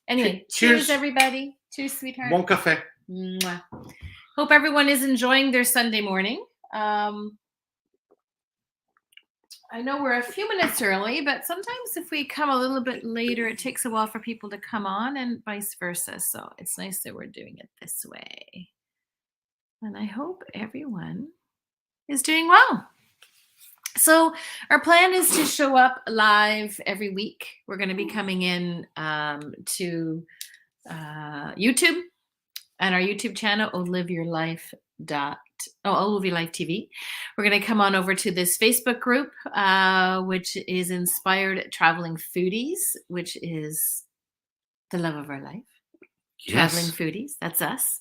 Anyway, cheers, everybody. Cheers, sweetheart. Buon caffè. Mwah. Hope everyone is enjoying their Sunday morning. I know we're a few minutes early, but sometimes if we come a little bit later, it takes a while for people to come on and vice versa. So it's nice that we're doing it this way. And I hope everyone is doing well. So our plan is to show up live every week. We're going to be coming in to YouTube and our YouTube channel, Live Your Life TV. We're going to come on over to this Facebook group, which is Inspired Traveling Foodies, which is the love of our life. Yes. Traveling Foodies, that's us.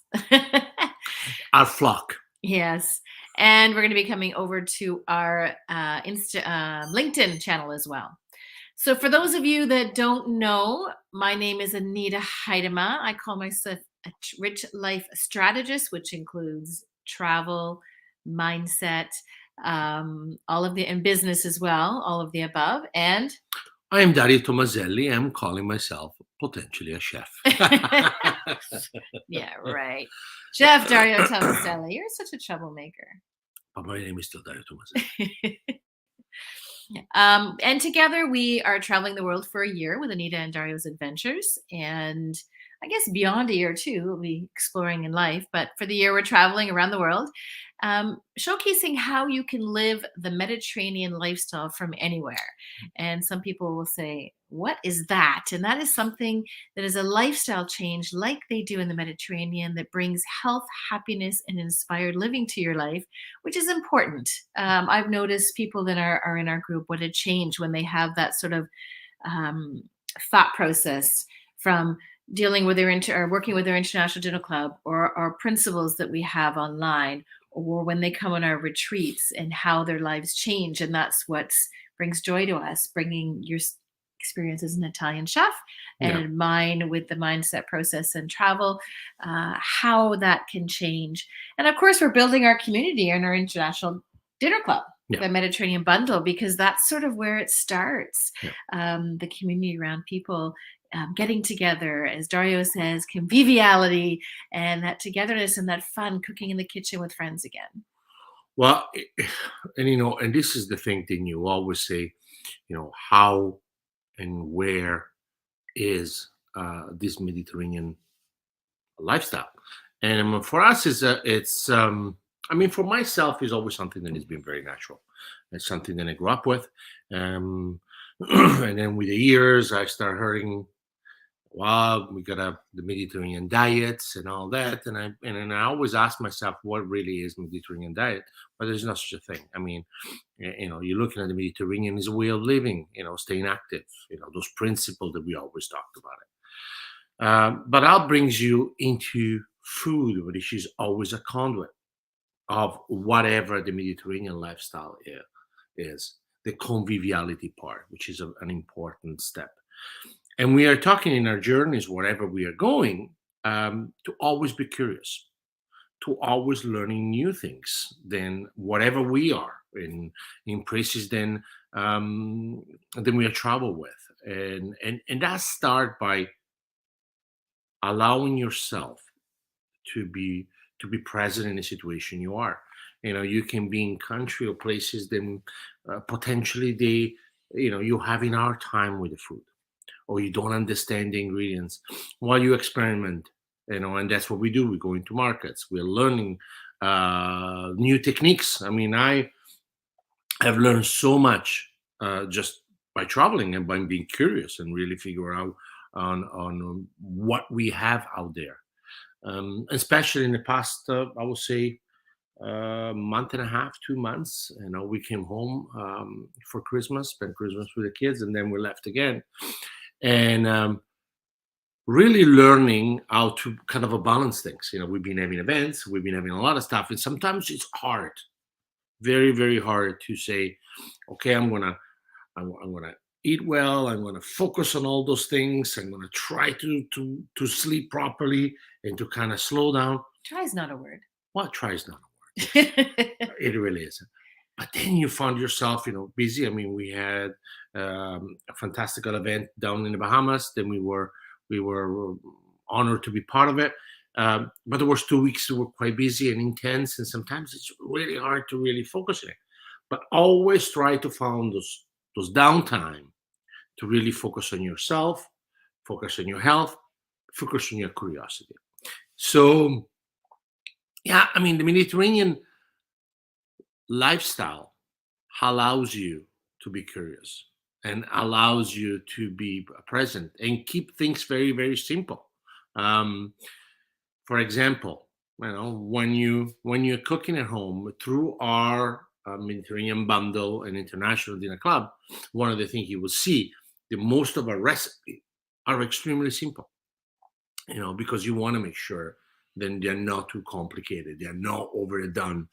Our flock. Yes. And we're going to be coming over to our LinkedIn channel as well. So for those of you that don't know, my name is Anita Dario. I call myself a rich life strategist, which includes travel, mindset, all of the, and business as well, all of the above. And I am Dario Tomaselli. I'm calling myself potentially a chef. Yeah, right. Chef Dario Tomaselli. You're such a troublemaker. But my name is still Dario Tomaselli. And together we are traveling the world for a year with Anita and Dario's Adventures. And I guess beyond a year too, we'll be exploring in life. But for the year, we're traveling around the world, showcasing how you can live the Mediterranean lifestyle from anywhere. And some people will say, what is that? And that is something that is a lifestyle change like they do in the Mediterranean that brings health, happiness, and inspired living to your life, which is important. I've noticed people that are in our group, what a change when they have that sort of thought process from dealing with or working with their international dinner club or principles that we have online, or when they come on our retreats and how their lives change. And that's what brings joy to us, bringing your experience as an Italian chef and mine with the mindset process and travel, how that can change. And of course, we're building our community and our international dinner club, the Mediterranean Bundle, because that's sort of where it starts. The community around people getting together, as Dario says, conviviality, and that togetherness and that fun, cooking in the kitchen with friends again. Well, and this is the thing that you always say, how and where is this Mediterranean lifestyle? And for us, for myself, it's always something that has been very natural. It's something that I grew up with. And then with the years, I started hearing, well, we got the Mediterranean diets and all that. And I always ask myself, what really is Mediterranean diet? But there's no such a thing. You're looking at the Mediterranean as a way of living, staying active, those principles that we always talked about it. But that brings you into food, which is always a conduit of whatever the Mediterranean lifestyle is the conviviality part, which is an important step. And we are talking in our journeys, wherever we are going, to always be curious, to always learning new things than whatever we are in places than we are travel with. And that start by allowing yourself to be present in the situation you are. You can be in country or places then potentially you're having a hard time with the food, or you don't understand the ingredients while you experiment, and that's what we do. We go into markets, we're learning new techniques. I have learned so much just by traveling and by being curious and really figure out on what we have out there. Especially in the past, I would say, month and a half, 2 months. We came home for Christmas, spent Christmas with the kids, and then we left again. And really learning how to kind of balance things. We've been having events, we've been having a lot of stuff, and sometimes it's hard, very, very hard to say, okay, I'm gonna eat well, I'm gonna focus on all those things, I'm gonna try to sleep properly and to kind of slow down. Try is not a word. Well, try is not a word. It really isn't. But then you found yourself, busy. We had a fantastical event down in the Bahamas. Then we were We were honored to be part of it. But there was 2 weeks that were quite busy and intense, and sometimes it's really hard to really focus on it. But always try to find those downtime to really focus on yourself, focus on your health, focus on your curiosity. So, yeah, I mean, the Mediterranean lifestyle allows you to be curious and allows you to be present and keep things very, very simple. Um, for example, when you're cooking at home through our Mediterranean bundle and international dinner club, one of the things you will see that most of our recipes are extremely simple. Because you want to make sure then they're not too complicated, they're not overdone,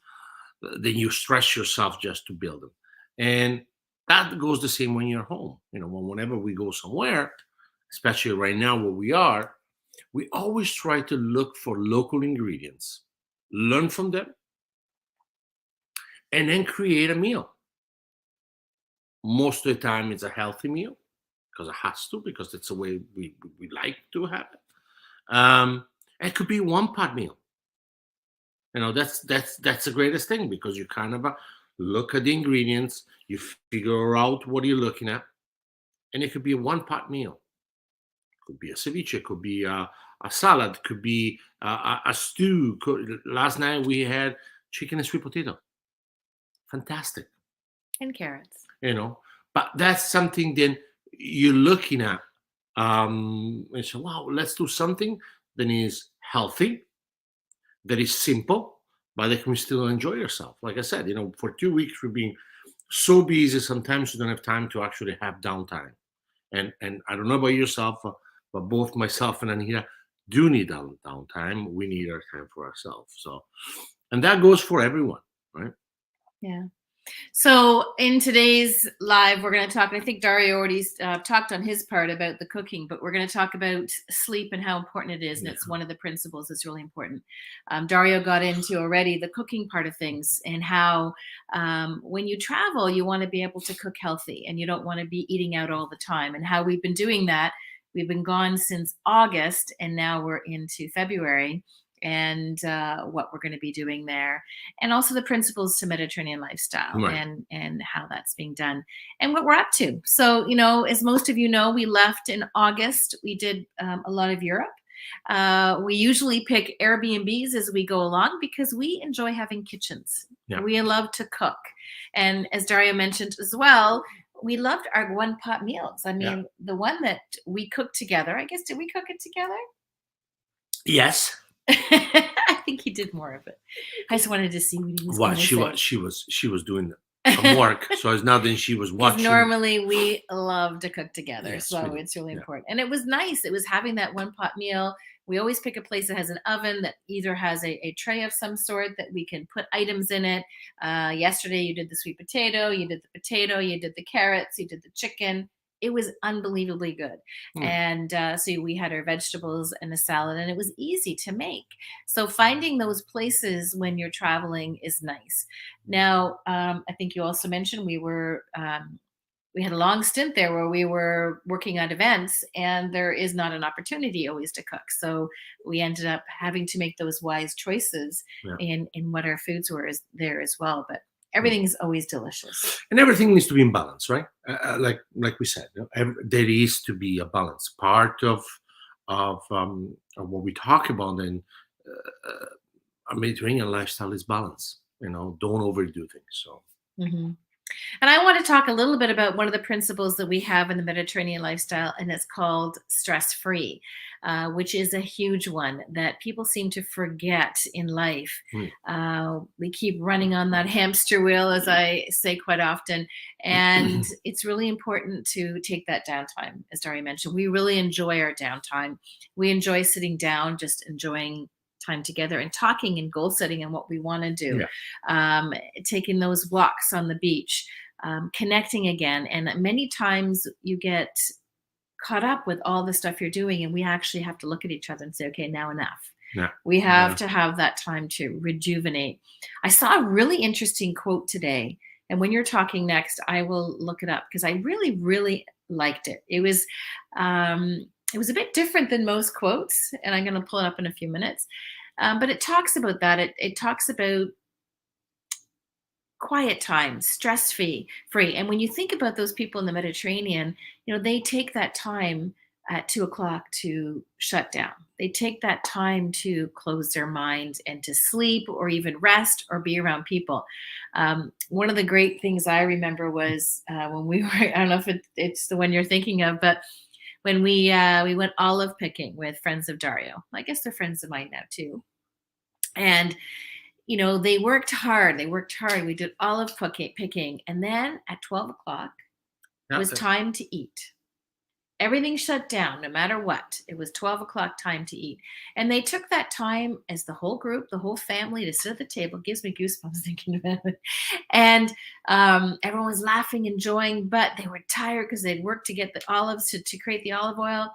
then you stress yourself just to build them. And that goes the same when you're home. Whenever we go somewhere, especially right now where we are, we always try to look for local ingredients, learn from them, and then create a meal. Most of the time, it's a healthy meal because it has to, because that's the way we like to have it. It could be one pot meal. That's the greatest thing, because you kind of look at the ingredients, you figure out what you're looking at, and it could be a one pot meal. Could be a ceviche, could be a salad, could be a stew. Last night we had chicken and sweet potato. Fantastic. And carrots. But that's something then you're looking at. And so, wow, let's do something that is healthy, that is simple, but that can still enjoy yourself. Like I said, for 2 weeks we've been so busy, sometimes you don't have time to actually have downtime. And I don't know about yourself, but both myself and Anita do need downtime. We need our time for ourselves. So, and that goes for everyone, right? Yeah. So in today's live, we're going to talk, and I think Dario already talked on his part about the cooking, but we're going to talk about sleep and how important it is. And it's one of the principles that's really important. Dario got into already the cooking part of things, and how when you travel, you want to be able to cook healthy and you don't want to be eating out all the time, and how we've been doing that. We've been gone since August, and now we're into February, and what we're going to be doing there, and also the principles to Mediterranean lifestyle, Right. and how that's being done, and what we're up to. So, as most of you know, we left in August. We did a lot of Europe. We usually pick Airbnbs as we go along because we enjoy having kitchens. Yeah. We love to cook. And as Dario mentioned as well, we loved our one pot meals. I mean, the one that we cooked together, I guess, did we cook it together? Yes. I think he did more of it. I just wanted to see what he was going to say. She was doing some work, so it's not that she was watching. Normally we love to cook together, Yes, so it's really important. And it was nice. It was having that one pot meal. We always pick a place that has an oven, that either has a tray of some sort that we can put items in it. Yesterday you did the sweet potato, you did the potato, you did the carrots, you did the chicken. It was unbelievably good. And so we had our vegetables and a salad, and it was easy to make. So finding those places when you're traveling is nice. Now, I think you also mentioned we had a long stint there where we were working on events, and there is not an opportunity always to cook. So we ended up having to make those wise choices in what our foods were there as well. But everything is always delicious, and everything needs to be in balance, right? Like we said, there is to be a balance. Part of what we talk about in a Mediterranean lifestyle is balance. Don't overdo things. So. Mm-hmm. And I want to talk a little bit about one of the principles that we have in the Mediterranean lifestyle, and it's called stress-free, which is a huge one that people seem to forget in life. We keep running on that hamster wheel, as I say quite often, and it's really important to take that downtime. As Dario mentioned, we really enjoy our downtime. We enjoy sitting down, just enjoying time together and talking and goal setting and what we want to do, taking those walks on the beach, connecting again. And many times you get caught up with all the stuff you're doing, and we actually have to look at each other and say, okay, now enough. We have to have that time to rejuvenate. I saw a really interesting quote today, and when you're talking next, I will look it up because I really, really liked it. It was It was a bit different than most quotes, and I'm going to pull it up in a few minutes. But it talks about that. It talks about quiet time, free. And when you think about those people in the Mediterranean, they take that time at 2 o'clock to shut down. They take that time to close their mind and to sleep or even rest or be around people. One of the great things I remember was when we were, I don't know if it's the one you're thinking of, but when we went olive picking with friends of Dario. I guess they're friends of mine now too. And they worked hard. They worked hard. We did olive picking. And then at 12 o'clock, it Yeah. was time to eat. Everything shut down, no matter what. It was 12 o'clock time to eat. And they took that time as the whole group, the whole family to sit at the table. Gives me goosebumps thinking about it. And everyone was laughing, enjoying, but they were tired because they'd worked to get the olives to create the olive oil.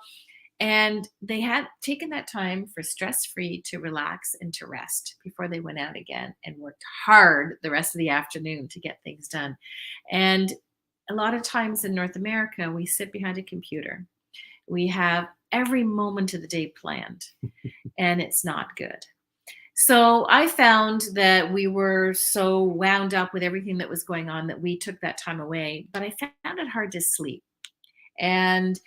And they had taken that time for stress-free to relax and to rest before they went out again and worked hard the rest of the afternoon to get things done. And a lot of times in North America, we sit behind a computer. We have every moment of the day planned, and it's not good. So I found that we were so wound up with everything that was going on that we took that time away, but I found it hard to sleep. And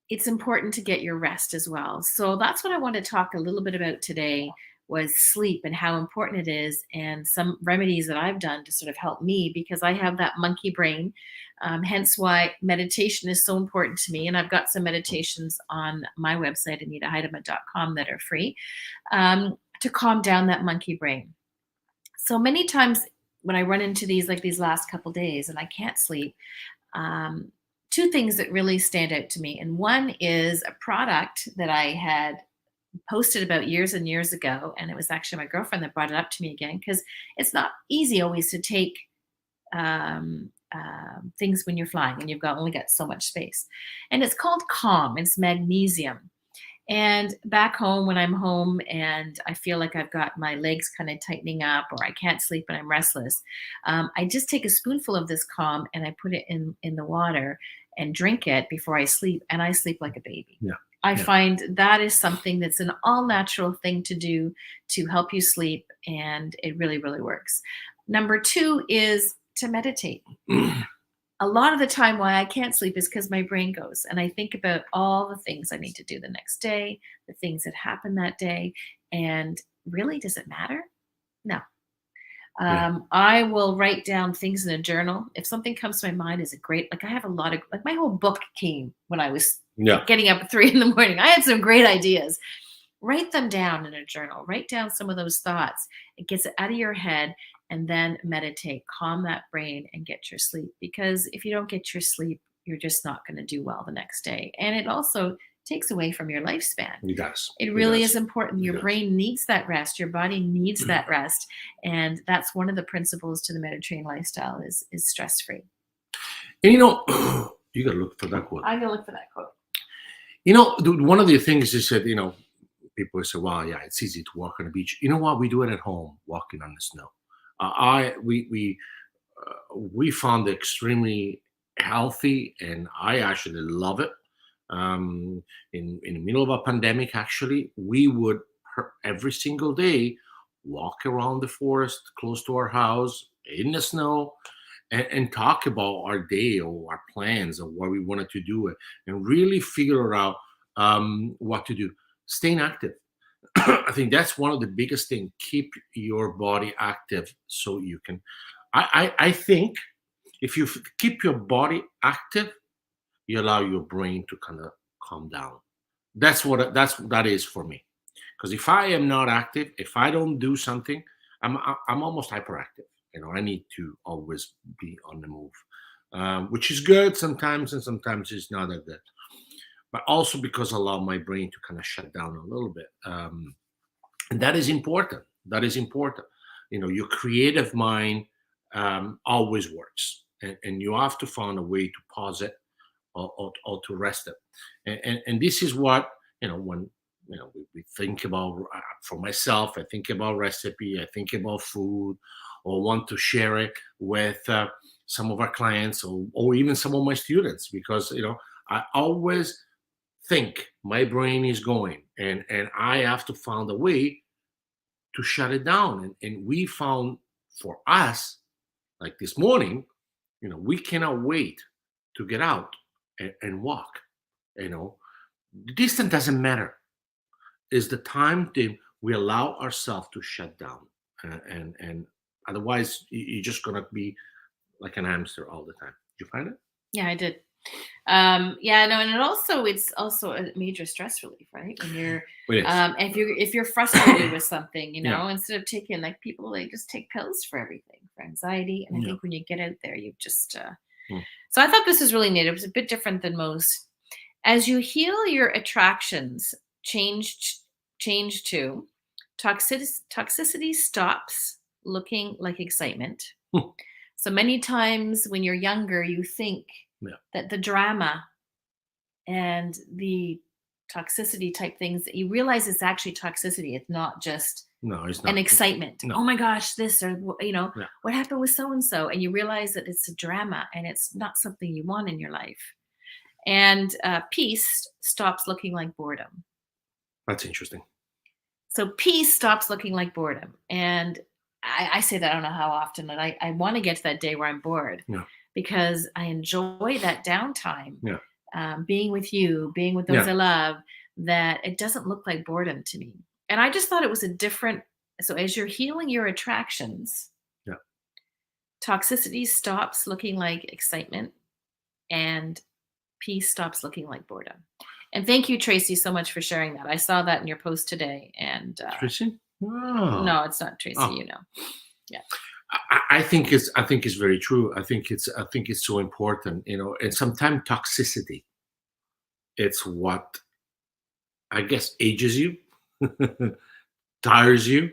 it's important to get your rest as well. So that's what I want to talk a little bit about today was sleep and how important it is and some remedies that I've done to sort of help me because I have that monkey brain. Hence why meditation is so important to me. And I've got some meditations on my website, anitaheidemann.com, that are free to calm down that monkey brain. So many times when I run into these, like these last couple days, and I can't sleep, two things that really stand out to me. And one is a product that I had posted about years and years ago. And it was actually my girlfriend that brought it up to me again, because it's not easy always to take things when you're flying and you've only got so much space. And it's called Calm. It's magnesium. And back home, when I'm home and I feel like I've got my legs kind of tightening up or I can't sleep and I'm restless, I just take a spoonful of this Calm and I put it in the water and drink it before I sleep. And I sleep like a baby. Yeah. I find that is something that's an all natural thing to do to help you sleep. And it really, really works. Number two is to meditate. A lot of the time why I can't sleep is because my brain goes and I think about all the things I need to do the next day, the things that happened that day. And really, does it matter? No. I will write down things in a journal. If something comes to my mind is a great, like I have a lot of, like my whole book came when I was getting up at 3 a.m. I had some great ideas. Write them down in a journal. Write down some of those thoughts. It gets it out of your head. And then meditate, calm that brain and get your sleep. Because if you don't get your sleep, you're just not going to do well the next day. And it also takes away from your lifespan. It does. It really is important. Your brain needs that rest. Your body needs that rest. And that's one of the principles to the Mediterranean lifestyle is stress-free. And you got to look for that quote. I'm going to look for that quote. One of the things is that, people say, well, yeah, it's easy to walk on the beach. You know what? We do it at home, walking on the snow. We found it extremely healthy, and I actually love it. In the middle of a pandemic, actually, we would every single day walk around the forest close to our house in the snow and talk about our day or our plans or what we wanted to do and really figure out what to do. Staying active. I think that's one of the biggest things. Keep your body active so you can. I think if you keep your body active, you allow your brain to kind of calm down. That is for me. Because if I am not active, if I don't do something, I'm almost hyperactive. I need to always be on the move, which is good sometimes, and sometimes it's not that good. But also because I allow my brain to kind of shut down a little bit. And that is important. That is important. Your creative mind always works. And you have to find a way to pause it or to rest it. And this is what, when we think about, for myself, I think about recipe, I think about food, or want to share it with some of our clients or even some of my students, because, I always think. My brain is going, and I have to find a way to shut it down. And we found for us, like this morning, we cannot wait to get out and walk. You know, the distance doesn't matter. It's the time that we allow ourselves to shut down, and otherwise you're just gonna be like an hamster all the time. Did you find it? Yeah, I did. Yeah, no, and it's also a major stress relief, right? When you're It is. if you're frustrated with something, Yeah. instead of taking, like, people, they just take pills for everything, for anxiety. And I Yeah. think when you get out there, you just Mm. so I thought this was really neat. It was a bit different than most. As you heal, your attractions change too. Toxicity stops looking like excitement. Hmm. So many times when you're younger, you think Yeah. that the drama and the toxicity type things, that you realize it's actually toxicity. It's not just No, it's an not. excitement. No. Oh my gosh, this, or Yeah. what happened with so and so, and you realize that it's a drama and it's not something you want in your life. And peace stops looking like boredom. That's interesting. So peace stops looking like boredom. And I say that, I don't know how often, and I want to get to that day where I'm bored, Yeah. because I enjoy that downtime, Yeah. being with you, being with those Yeah. I love, that it doesn't look like boredom to me. And I just thought it was a different. So as you're healing your attractions, Yeah. toxicity stops looking like excitement, and peace stops looking like boredom. And thank you, Tracy, so much for sharing that. I saw that in your post today. And Tracy? Oh. no, it's not Tracy. Oh. Yeah. I think it's very true. I think it's so important, and sometimes toxicity, it's what I guess ages you, tires you.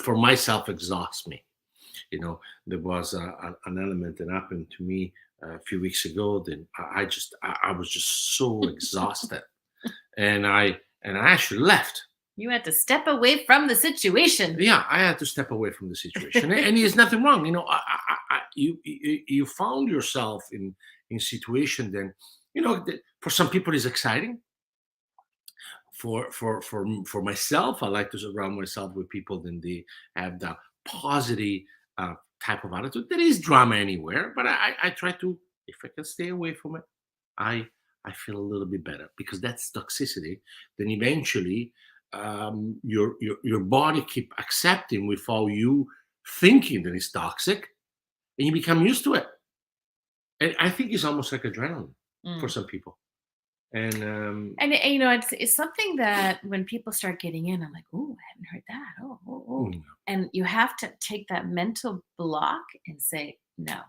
For myself, exhausts me. There was an element that happened to me a few weeks ago. Then I was just so exhausted, and I actually left. You had to step away from the situation. Yeah, I had to step away from the situation, and there's nothing wrong. You found yourself in situation. Then for some people it's exciting. For myself, I like to surround myself with people then they have the positive type of attitude. There is drama anywhere, but I try to, if I can stay away from it, I I feel a little bit better, because that's toxicity. Then eventually, your body keep accepting without you thinking that it's toxic, and you become used to it. And I think it's almost like adrenaline for Mm. some people. And It's something that when people start getting in, I'm like, oh, I haven't heard that. Oh, oh, oh. mm, And you have to take that mental block and say, no,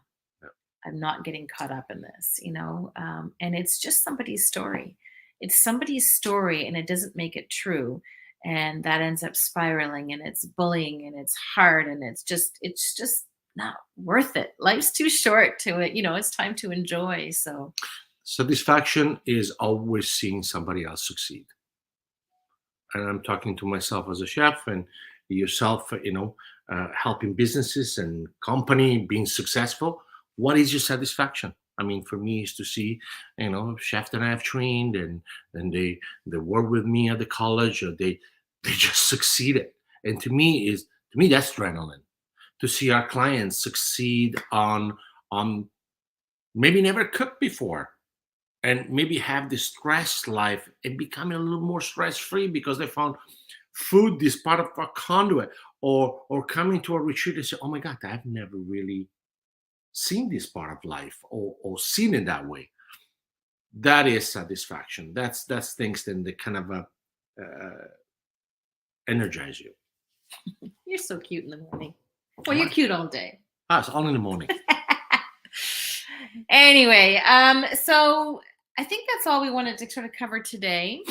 yeah. I'm not getting caught up in this, and it's just somebody's story. It's somebody's story, and it doesn't make it true. And that ends up spiraling, and it's bullying, and it's hard, and it's just not worth it. Life's too short to it. It's time to enjoy. So, Satisfaction is always seeing somebody else succeed. And I'm talking to myself as a chef, and yourself, helping businesses and company being successful. What is your satisfaction? I mean, for me, is to see, chef that I have trained, and they work with me at the college, or they just succeeded. And to me that's adrenaline. To see our clients succeed on maybe never cooked before, and maybe have this stress life and becoming a little more stress free because they found food is part of a conduit, or coming to a retreat and say, oh my god, I've never really seen this part of life, or seen it that way. That is satisfaction. That's things then that kind of energize you. you're so cute in the morning. Well, you're cute all day. It's all in the morning. Anyway, so I think that's all we wanted to sort of cover today.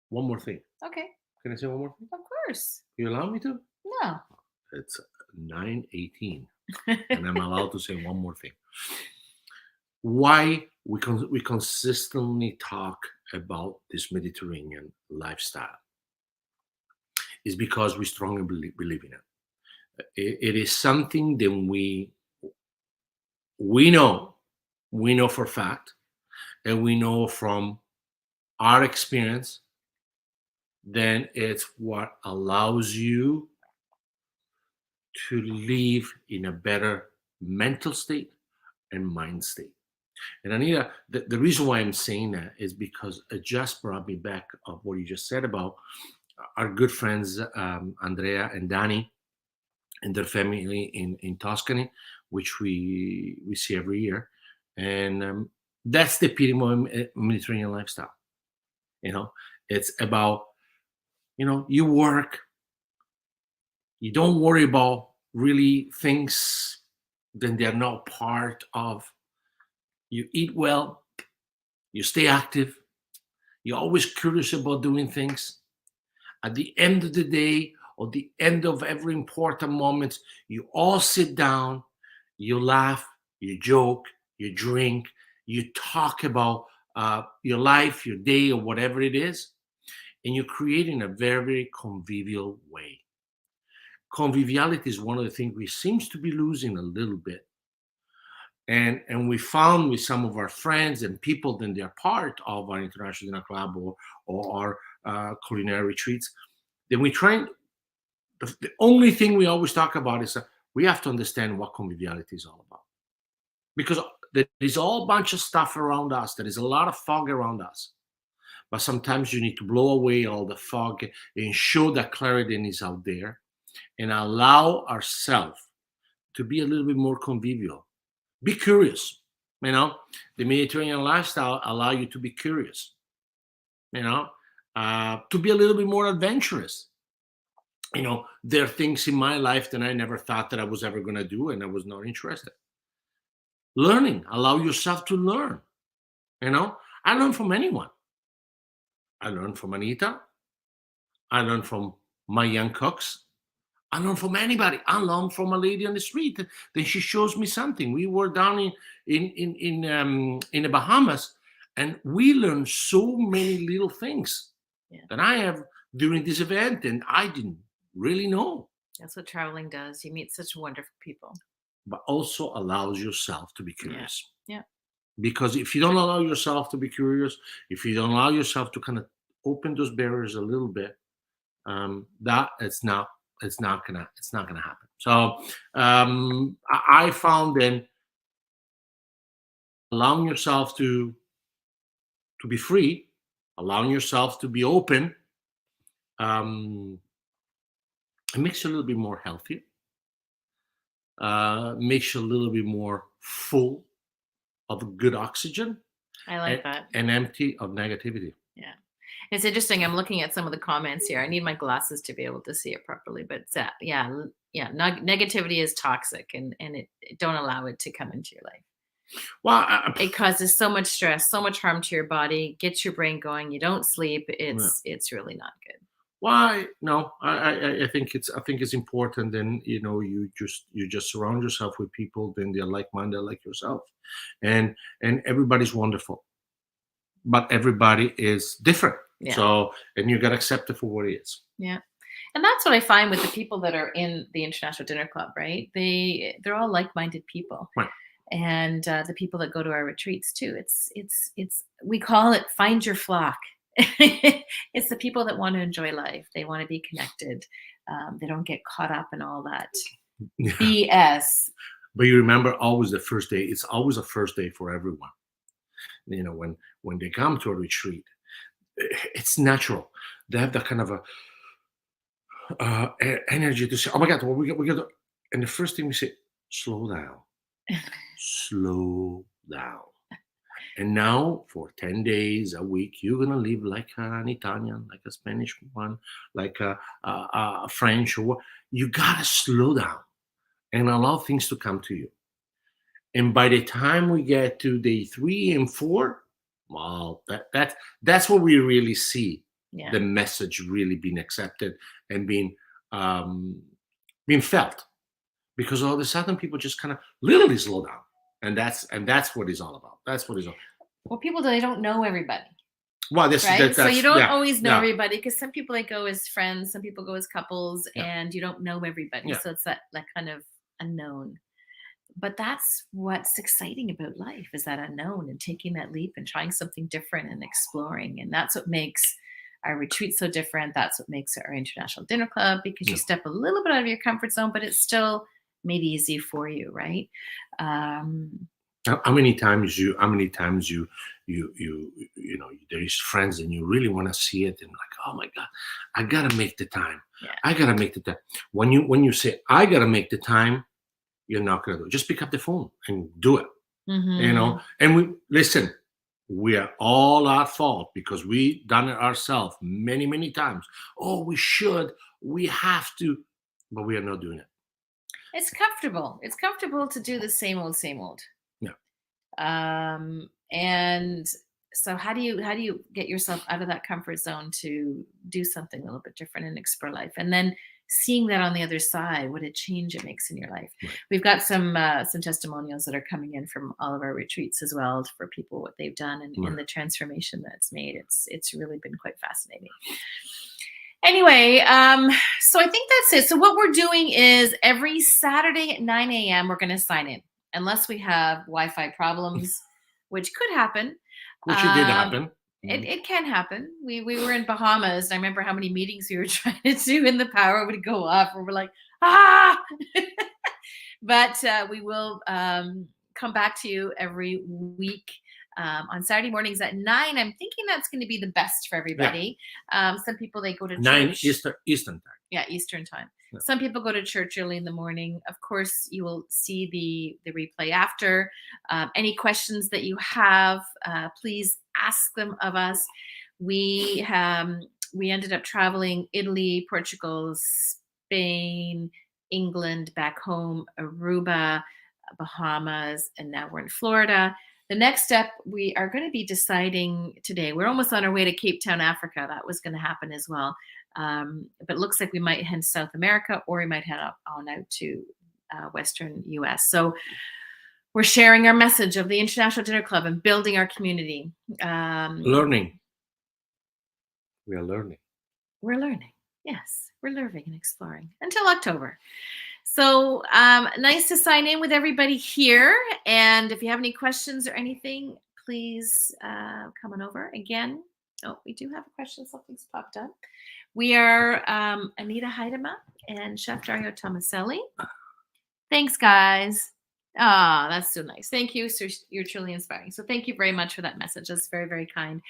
One more thing. Okay, Can I say one more thing? of course. You allow me to? No. It's 9:18, and I'm allowed to say one more thing. Why we consistently talk about this Mediterranean lifestyle is because we strongly believe in it. It is something that we know for a fact, and we know from our experience, then it's what allows you to live in a better mental state and mind state. And Anita, the reason why I'm saying that is because it just brought me back of what you just said about our good friends Andrea and Danny and their family in Tuscany, which we see every year, and that's the epitome of Mediterranean lifestyle. You know, it's about, you work, you don't worry about really things, then they're not part of. You eat well, you stay active, you're always curious about doing things. At the end of the day, or the end of every important moment, you all sit down, you laugh, you joke, you drink, you talk about your life, your day, or whatever it is, and you create in a very, very convivial way. Conviviality is one of the things we seems to be losing a little bit. And we found with some of our friends and people, then they're part of our international dinner club or our culinary retreats. Then we try. The only thing we always talk about is that we have to understand what conviviality is all about, because there is all bunch of stuff around us. There is a lot of fog around us, but sometimes you need to blow away all the fog and show that clarity is out there, and allow ourselves to be a little bit more convivial. Be curious. The Mediterranean lifestyle allow you to be curious. To be a little bit more adventurous. There are things in my life that I never thought that I was ever going to do, and I was not interested. Learning, allow yourself to learn. I learn from anyone. I learn from Anita. I learn from my young cooks. I learn from anybody. I learn from a lady on the street. Then she shows me something. We were down in the Bahamas, and we learned so many little things that I have during this event, and I didn't really know. That's what traveling does. You meet such wonderful people. But also allows yourself to be curious. Yeah. Because if you don't allow yourself to be curious, if you don't allow yourself to kind of open those barriers a little bit, that it's not gonna happen. So I found then allowing yourself to be free, allowing yourself to be open, it makes you a little bit more healthy, makes you a little bit more full of good oxygen. I like that. And empty of negativity. Yeah. It's interesting. I'm looking at some of the comments here. I need my glasses to be able to see it properly, but negativity is toxic, and it don't allow it to come into your life. Well, it causes so much stress, so much harm to your body, gets your brain going. You don't sleep. It's really not good. Why? No, I think it's important. Then you just surround yourself with people, then they're like-minded like yourself, and everybody's wonderful, but everybody is different. Yeah. So, and you got to accept it for what it is. Yeah. And that's what I find with the people that are in the International Dinner Club, right? They're all like-minded people. Right. And the people that go to our retreats too. It's we call it find your flock. It's the people that want to enjoy life. They want to be connected. They don't get caught up in all that BS. But you remember, always the first day. It's always a first day for everyone. When they come to a retreat, it's natural. They have that kind of a energy to say, "Oh my God, what we got?" And the first thing we say, "Slow down, slow down." And now, for 10 days a week, you're gonna live like an Italian, like a Spanish one, like a French, or what. You gotta slow down and allow things to come to you. And by the time we get to day 3 and 4, wow, that's where we really see the message really being accepted and being felt. Because all of a sudden, people just kind of literally slow down. And that's what it's all about. That's what it's all about. Well, people, they don't know everybody. Well, right? So you don't always know everybody, because some people, they go as friends, some people go as couples, and you don't know everybody. So it's that kind of unknown. But that's what's exciting about life, is that unknown and taking that leap and trying something different and exploring. And that's what makes our retreat so different. That's what makes it our international dinner club, because you Yeah. step a little bit out of your comfort zone, but it's still made easy for you, right? Um, How many times you know, there is friends and you really want to see it and like, oh my God, I gotta make the time. yeah. I gotta make the time. When you say I gotta make the time, you're not gonna do it. Just pick up the phone and do it. You know, Hmm. and we listen, we are all at fault because we done it ourselves many times. Oh, we should, we have to, but we are not doing it. It's comfortable. It's comfortable to do the same old. Yeah. And so how do you get yourself out of that comfort zone to do something a little bit different and explore life, and then seeing that on the other side, what a change it makes in your life. Right. We've got some testimonials that are coming in from all of our retreats as well, for people what they've done, and Right. the transformation that's made. It's really been quite fascinating. Anyway, so I think that's it. So what we're doing is every Saturday at 9 a.m. we're going to sign in, unless we have Wi-Fi problems, which could happen. Which it did Um, happen. it, Mhm. it can happen. We were in Bahamas, and I remember how many meetings we were trying to do, and the power would go off, and we're like, ah. But we will come back to you every week on Saturday mornings at 9. I'm thinking that's going to be the best for Yeah. everybody. Some people, they go to 9 church. Eastern time. Yeah, Eastern time. Yeah. Some people go to church early in the morning. Of course, you will see the replay after. Any questions that you have, please ask them of us. We we ended up traveling Italy, Portugal, Spain, England, back home, Aruba, Bahamas, and now we're in Florida. The next step, we are going to be deciding today. We're almost on our way to Cape Town, Africa. That was going to happen as well. But it looks like we might head to South America, or we might head on out to Western US. So we're sharing our message of the International Dinner Club and building our community. Learning. We are learning. We're learning. Yes, we're learning and exploring until October. So nice to sign in with everybody here. And if you have any questions or anything, please come on over again. Oh, we do have a question. Something's popped up. We are Anita Heidema and Chef Dario Tomaselli. Thanks, guys. Ah, that's so nice. Thank you. So you're truly inspiring. So thank you very much for that message. That's very, very kind.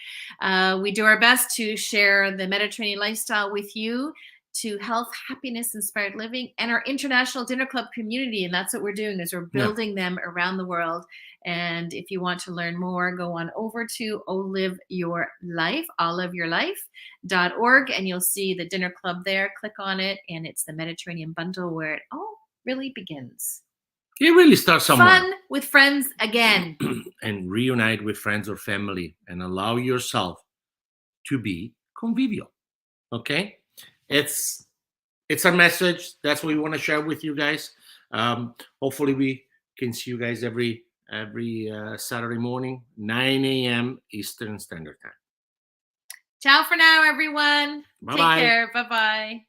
We do our best to share the Mediterranean lifestyle with you, to health, happiness, inspired living, and our international dinner club community. And that's what we're doing, is we're Yeah. building them around the world. And if you want to learn more, go on over to Olive Your Life, oliveyourlife.org, and you'll see the dinner club there. Click on it, and it's the Mediterranean bundle, where it all really begins. It really starts somewhere. Fun with friends again. And reunite with friends or family and allow yourself to be convivial. Okay? It's our message. That's what we want to share with you guys. Hopefully we can see you guys every Saturday morning, 9 a.m. Eastern Standard Time. Ciao for now, everyone. Bye-bye. Take care. Bye-bye.